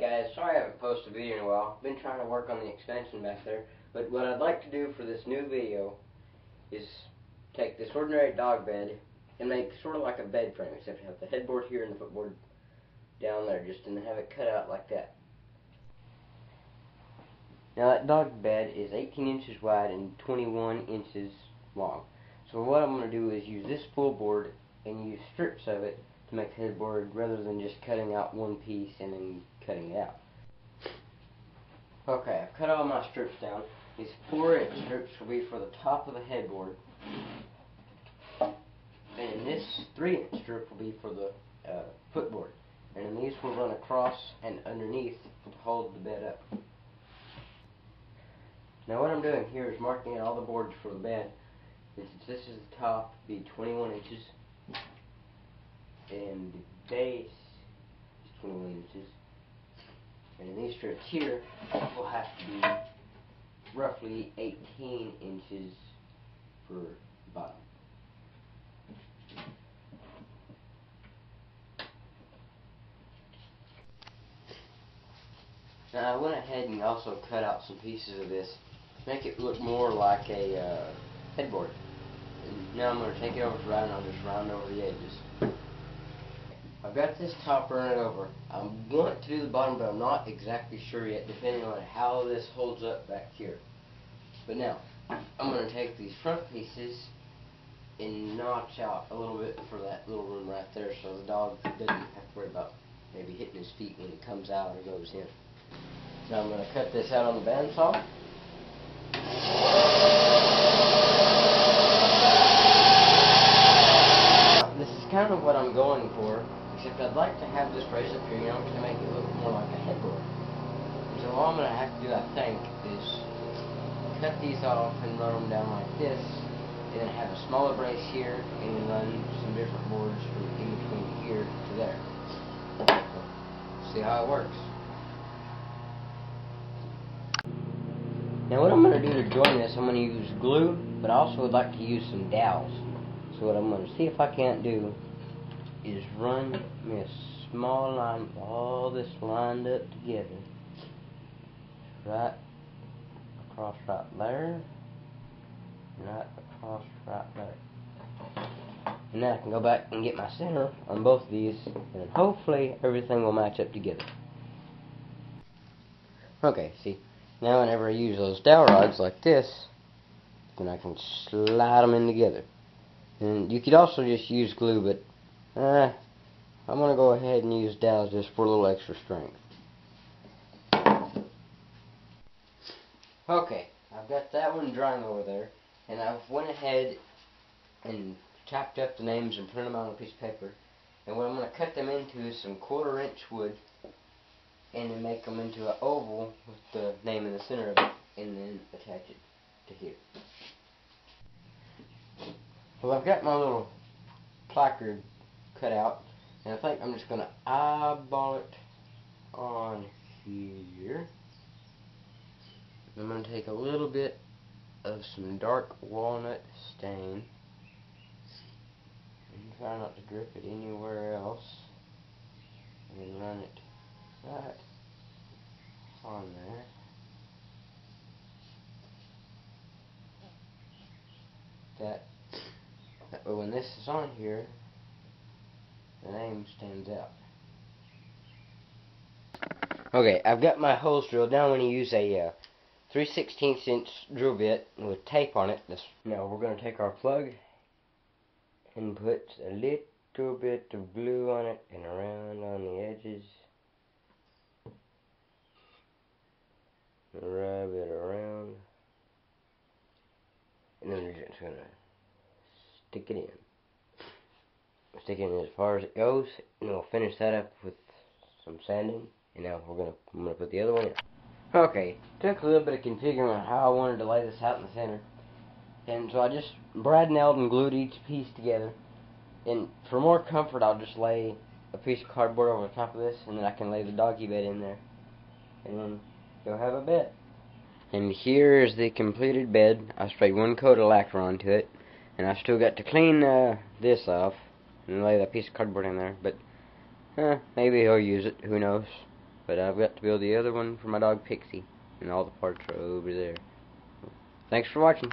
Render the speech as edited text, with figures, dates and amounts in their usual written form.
Hey guys, sorry I haven't posted a video in a while. Been trying to work on the expansion back there. But what I'd like to do for this new video is take this ordinary dog bed and make sort of like a bed frame, except to have the headboard here and the footboard down there, just and have it cut out like that. Now that dog bed is 18 inches wide and 21 inches long. So what I'm going to do is use this full board and use strips of it to make the headboard rather than just cutting out one piece and then cutting it out. Okay, I've cut all my strips down. These 4-inch strips will be for the top of the headboard, and this 3-inch strip will be for the footboard. And then these will run across and underneath to hold the bed up. Now what I'm doing here is marking out all the boards for the bed. Since this is the top, it'll be 21 inches. And the base is 21 inches. And then these strips here will have to be roughly 18 inches for the bottom. Now I went ahead and also cut out some pieces of this to make it look more like a headboard. And now I'm going to take it over to round and I'll just round over the edges. I've got this top running over. I want to do the bottom, but I'm not exactly sure yet, depending on how this holds up back here. But now, I'm going to take these front pieces and notch out a little bit for that little room right there, so the dog doesn't have to worry about maybe hitting his feet when he comes out or goes in. Now I'm going to cut this out on the bandsaw. This is kind of what I'm going for. Except I'd like to have this raised up here, to make it look more like a headboard. So all I'm going to have to do, I think, is cut these off and run them down like this, and then have a smaller brace here, and then run some different boards from in between here to there. See how it works. Now what I'm going to do to join this, I'm going to use glue, but I also would like to use some dowels. So what I'm going to see if I can't do is run me a small line with all this lined up together. Right across right there. Right across right there. And then I can go back and get my center on both of these, and hopefully everything will match up together. Okay, see, now whenever I use those dowel rods like this, then I can slide them in together. And you could also just use glue, but I'm going to go ahead and use dowels just for a little extra strength. Okay, I've got that one drying over there, and I've went ahead and chopped up the names and printed them out on a piece of paper. And what I'm going to cut them into is some 1/4-inch wood, and then make them into an oval with the name in the center of it, and then attach it to here. Well, I've got my little placard cut out, and I think I'm just going to eyeball it on here. I'm going to take a little bit of some dark walnut stain and try not to drip it anywhere else, and then run it right on there. That way when this is on here, the name stands out. Okay, I've got my holes drilled. Now I'm going to use a 3/16 inch drill bit with tape on it. Now we're going to take our plug and put a little bit of glue on it and around on the edges. Rub it around. And then we're just going to stick it in. Stick it in as far as it goes, and we'll finish that up with some sanding. And now I'm gonna put the other one in. Okay, took a little bit of configuring on how I wanted to lay this out in the center, and so I just brad nailed and glued each piece together. And for more comfort, I'll just lay a piece of cardboard over the top of this, and then I can lay the doggy bed in there, and then you'll have a bed. And here is the completed bed. I sprayed one coat of lacquer onto it, and I still got to clean this off and lay that piece of cardboard in there, but maybe he'll use it, who knows. But I've got to build the other one for my dog Pixie, and all the parts are over there. Thanks for watching.